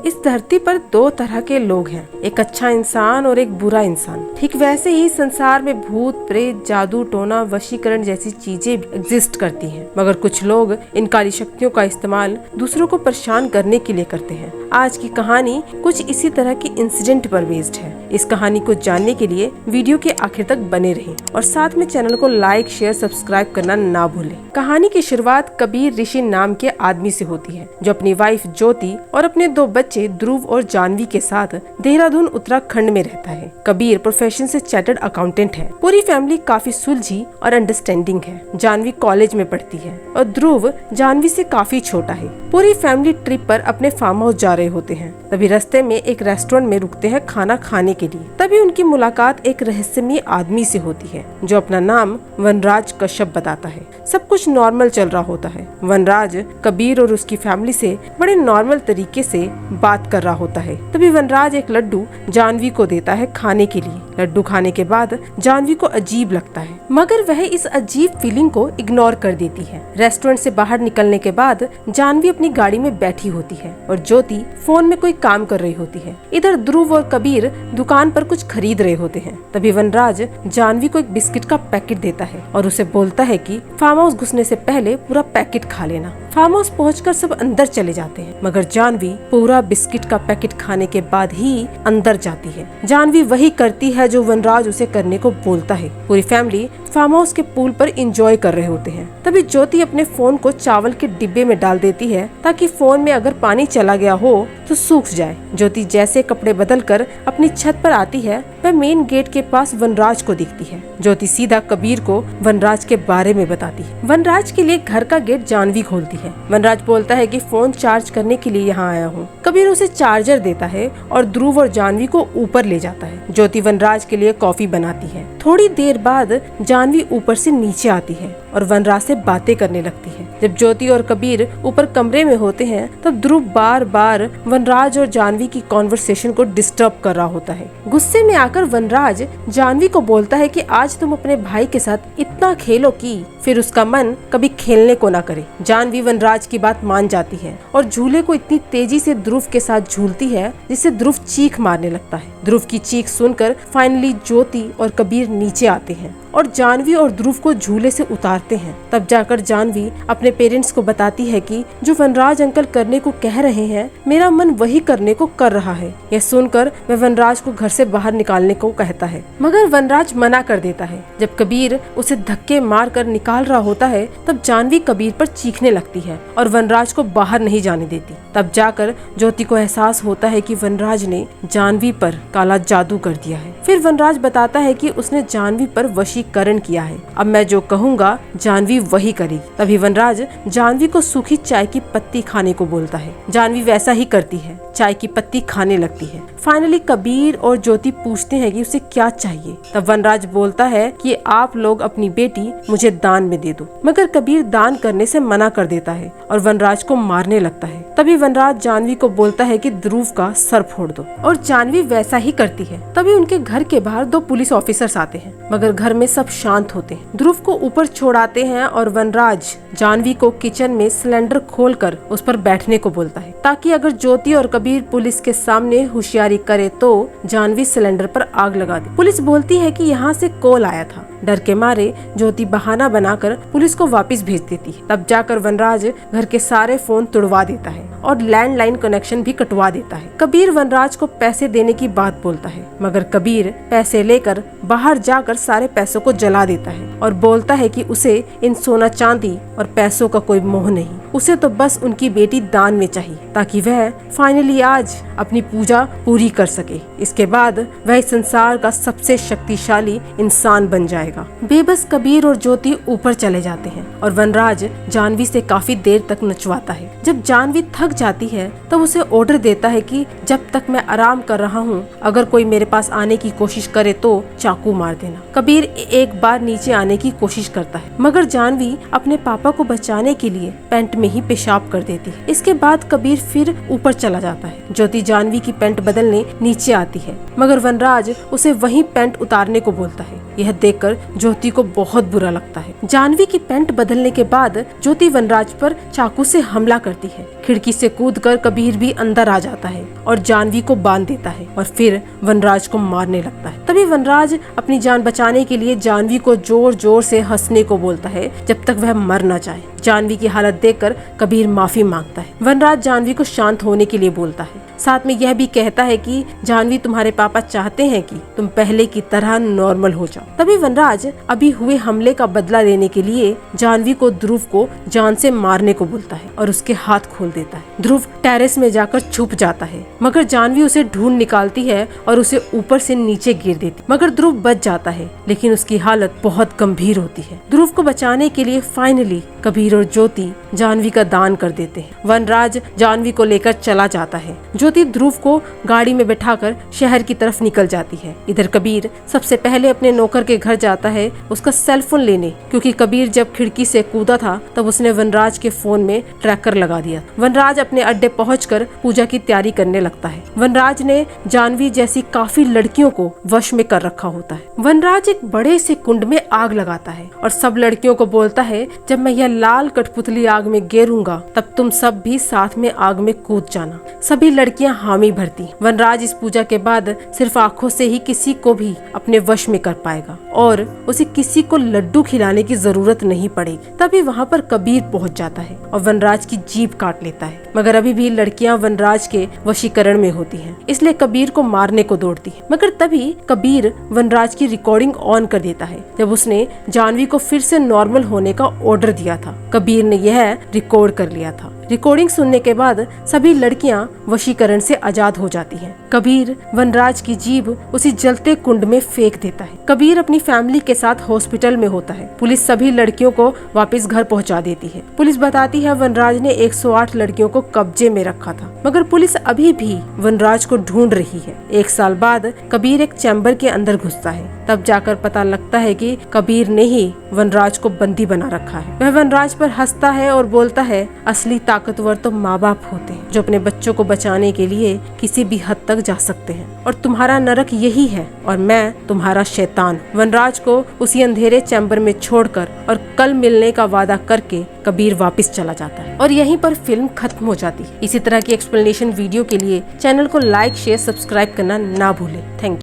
इस धरती पर दो तरह के लोग हैं, एक अच्छा इंसान और एक बुरा इंसान। ठीक वैसे ही संसार में भूत प्रेत, जादू टोना, वशीकरण जैसी चीजें एग्जिस्ट करती हैं, मगर कुछ लोग इन काली शक्तियों का इस्तेमाल दूसरों को परेशान करने के लिए करते हैं। आज की कहानी कुछ इसी तरह की इंसिडेंट पर बेस्ड है। इस कहानी को जानने के लिए वीडियो के आखिर तक बने रहें और साथ में चैनल को लाइक, शेयर, सब्सक्राइब करना ना भूलें। कहानी की शुरुआत कबीर ऋषि नाम के आदमी से होती है, जो अपनी वाइफ ज्योति और अपने दो बच्चे ध्रुव और जानवी के साथ देहरादून उत्तराखंड में रहता है। कबीर प्रोफेशन से चार्टर्ड अकाउंटेंट है। पूरी फैमिली काफी सुलझी और अंडरस्टैंडिंग है। जानवी कॉलेज में पढ़ती है और ध्रुव जानवी से काफी छोटा है। पूरी फैमिली ट्रिप पर अपने फार्म हाउस जा रहे होते हैं। तभी रास्ते में एक रेस्टोरेंट में रुकते हैं खाना खाने के लिए। तभी उनकी मुलाकात एक रहस्यमय आदमी से होती है, जो अपना नाम वनराज कश्यप बताता है। सब कुछ नॉर्मल चल रहा होता है। वनराज कबीर और उसकी फैमिली से बड़े नॉर्मल तरीके से बात कर रहा होता है। तभी वनराज एक लड्डू जानवी को देता है खाने के लिए। लड्डू खाने के बाद जानवी को अजीब लगता है, मगर वह इस अजीब फीलिंग को इग्नोर कर देती है। रेस्टोरेंट से बाहर निकलने के बाद जानवी अपनी गाड़ी में बैठी होती है और ज्योति फोन में कोई काम कर रही होती है। इधर ध्रुव और कबीर दुकान पर कुछ खरीद रहे होते हैं। तभी वनराज जानवी को एक बिस्किट का पैकेट देता है और उसे बोलता है कि फार्म हाउस घुसने से पहले पूरा पैकेट खा लेना। फार्म हाउस पहुंचकर सब अंदर चले जाते हैं, मगर जानवी पूरा बिस्किट का पैकेट खाने के बाद ही अंदर जाती है। जानवी वही करती है जो वनराज उसे करने को बोलता है। पूरी फैमिली फार्म हाउस के पूल पर एंजॉय कर रहे होते हैं। तभी ज्योति अपने फोन को चावल के डिब्बे में डाल देती है, ताकि फोन में अगर पानी चला गया हो तो सूख जाए। ज्योति जैसे कपड़े बदल कर अपनी छत पर आती है, वह मेन गेट के पास वनराज को दिखती है। ज्योति सीधा कबीर को वनराज के बारे में बताती है। वनराज के लिए घर का गेट जानवी खोलती है। वनराज बोलता है कि फोन चार्ज करने के लिए यहाँ आया हूँ। कबीर उसे चार्जर देता है और ध्रुव और जानवी को ऊपर ले जाता है। ज्योति वनराज के लिए कॉफी बनाती है। थोड़ी देर बाद जानवी ऊपर से नीचे आती है और वनराज से बातें करने लगती है। जब ज्योति और कबीर ऊपर कमरे में होते हैं, तब ध्रुव बार बार वनराज और जानवी की कॉन्वर्सेशन को डिस्टर्ब कर रहा होता है। गुस्से में आकर वनराज जानवी को बोलता है कि आज तुम अपने भाई के साथ इतना खेलो कि फिर उसका मन कभी खेलने को ना करे। जानवी वनराज की बात मान जाती है और झूले को इतनी तेजी से ध्रुव के साथ झूलती है, जिससे ध्रुव चीख मारने लगता है। ध्रुव की चीख सुनकर फाइनली ज्योति और कबीर नीचे आते हैं और जानवी और ध्रुव को झूले से उतारते हैं। तब जाकर जानवी अपने पेरेंट्स को बताती है कि जो वनराज अंकल करने को कह रहे हैं, मेरा मन वही करने को कर रहा है। यह सुनकर वह वनराज को घर से बाहर निकालने को कहता है, मगर वनराज मना कर देता है। जब कबीर उसे धक्के मार कर निकाल रहा होता है, तब जानवी कबीर पर चीखने लगती है और वनराज को बाहर नहीं जाने देती। तब जाकर ज्योति को एहसास होता है कि वनराज ने जानवी पर काला जादू कर दिया है। फिर वनराज बताता है कि उसने जानवी पर वशीकरण किया है। अब मैं जो कहूँगा जानवी वही करेगी। तभी वनराज जानवी को सूखी चाय की पत्ती खाने को बोलता है। जानवी वैसा ही करती है, चाय की पत्ती खाने लगती है। फाइनली कबीर और ज्योति पूछते हैं कि उसे क्या चाहिए। तब वनराज बोलता है कि आप लोग अपनी बेटी मुझे दान में दे दो, मगर कबीर दान करने से मना कर देता है और वनराज को मारने लगता है। तभी वनराज जानवी को बोलता है कि ध्रुव का सर फोड़ दो, और जानवी वैसा ही करती है। तभी उनके घर के बाहर दो पुलिस ऑफिसर्स आते हैं, मगर घर में सब शांत होते हैं। ध्रुव को ऊपर छोड़ाते हैं और वनराज जानवी को किचन में सिलेंडर खोलकर उस पर बैठने को बोलता है, ताकि अगर ज्योति और कबीर पुलिस के सामने होशियारी करे तो जानवी सिलेंडर पर आग लगा दे। पुलिस बोलती है कि यहाँ से कॉल आया था। डर के मारे ज्योति बहाना बनाकर पुलिस को वापस भेज देती है। तब जाकर वनराज घर के सारे फोन तुड़वा देता है और लैंडलाइन कनेक्शन भी कटवा देता है। कबीर वनराज को पैसे देने की बात बोलता है, मगर कबीर पैसे लेकर बाहर जाकर सारे पैसों को जला देता है और बोलता है कि उसे इन सोना चांदी और पैसों का कोई मोह नहीं, उसे तो बस उनकी बेटी दान में चाहिए, ताकि वह फाइनली आज अपनी पूजा पूरी कर सके। इसके बाद वह संसार का सबसे शक्तिशाली इंसान बन जाएगा। बेबस कबीर और ज्योति ऊपर चले जाते हैं और वनराज जानवी से काफी देर तक नचवाता है। जब जानवी थक जाती है तब उसे ऑर्डर देता है कि जब तक मैं आराम कर रहा हूँ, अगर कोई मेरे पास आने की कोशिश करे तो चाकू मार देना। कबीर एक बार नीचे आने की कोशिश करता है, मगर जानवी अपने पापा को बचाने के लिए पैंट में ही पेशाब कर देती है। इसके बाद कबीर फिर ऊपर चला जाता है। ज्योति जानवी की पैंट बदलने नीचे आती है, मगर वनराज उसे वहीं पैंट उतारने को बोलता है। यह देखकर ज्योति को बहुत बुरा लगता है। जानवी की पैंट बदलने के बाद ज्योति वनराज पर चाकू से हमला करती है। खिड़की से कूदकर कबीर भी अंदर आ जाता है और जानवी को बांध देता है और फिर वनराज को मारने लगता है। तभी वनराज अपनी जान बचाने के लिए जानवी को जोर जोर से हंसने को बोलता है जब तक वह मर न जाए। जानवी की हालत देखकर कबीर माफी मांगता है। वनराज जानवी को शांत होने के लिए बोलता है, साथ में यह भी कहता है कि जानवी तुम्हारे पापा चाहते हैं कि तुम पहले की तरह नॉर्मल हो जाओ। तभी वनराज अभी हुए हमले का बदला लेने के लिए जानवी को ध्रुव को जान से मारने को बोलता है और उसके हाथ खोल देता है। ध्रुव टेरेस में जाकर छुप जाता है, मगर जानवी उसे ढूंढ निकालती है और उसे ऊपर से नीचे गिर देती, मगर ध्रुव बच जाता है, लेकिन उसकी हालत बहुत गंभीर होती है। ध्रुव को बचाने के लिए फाइनली कबीर और ज्योति जानवी का दान कर देते हैं। वनराज जानवी को लेकर चला जाता है। ज्योति ध्रुव को गाड़ी में बैठाकर शहर की तरफ निकल जाती है। इधर कबीर सबसे पहले अपने नौकर के घर जाता है उसका सेल फोन लेने, क्योंकि कबीर जब खिड़की से कूदा था तब उसने वनराज के फोन में ट्रैकर लगा दिया। वनराज अपने अड्डे पहुंचकर पूजा की तैयारी करने लगता है। वनराज ने जानवी जैसी काफी लड़कियों को वश में कर रखा होता है। वनराज एक बड़े से कुंड में आग लगाता है और सब लड़कियों को बोलता है, जब मैं यह लाल कठपुतली आग में गिरूंगा तब तुम सब भी साथ में आग में कूद जाना। सभी लड़कियां हामी भरती। वनराज इस पूजा के बाद सिर्फ आंखों से ही किसी को भी अपने वश में कर पाएगा और उसे किसी को लड्डू खिलाने की जरूरत नहीं पड़ेगी। तभी वहाँ पर कबीर पहुँच जाता है और वनराज की जीभ काट लेता है, मगर अभी भी लड़कियां वनराज के वशीकरण में होती हैं, इसलिए कबीर को मारने को दौड़ती है। मगर तभी कबीर वनराज की रिकॉर्डिंग ऑन कर देता है जब उसने जानवी को फिर से नॉर्मल होने का ऑर्डर दिया था। कबीर ने यह रिकॉर्ड कर लिया था। रिकॉर्डिंग सुनने के बाद सभी लड़कियां वशीकरण से आजाद हो जाती हैं। कबीर वनराज की जीभ उसी जलते कुंड में फेंक देता है। कबीर अपनी फैमिली के साथ हॉस्पिटल में होता है। पुलिस सभी लड़कियों को वापस घर पहुंचा देती है। पुलिस बताती है वनराज ने 108 लड़कियों को कब्जे में रखा था, मगर पुलिस अभी भी वनराज को ढूंढ रही है। 1 साल बाद कबीर एक चैम्बर के अंदर घुसता है, तब जाकर पता लगता है कि कबीर ने ही वनराज को बंदी बना रखा है। वह वनराज पर हंसता है और बोलता है, असली ताकतवर तो माँ बाप होते हैं जो अपने बच्चों को बचाने के लिए किसी भी हद तक जा सकते हैं, और तुम्हारा नरक यही है और मैं तुम्हारा शैतान। वनराज को उसी अंधेरे चैम्बर में छोड़कर और कल मिलने का वादा करके कबीर वापस चला जाता है और यहीं पर फिल्म खत्म हो जाती है। इसी तरह की एक्सप्लेनेशन वीडियो के लिए चैनल को लाइक, शेयर, सब्सक्राइब करना ना भूलें। Thank you.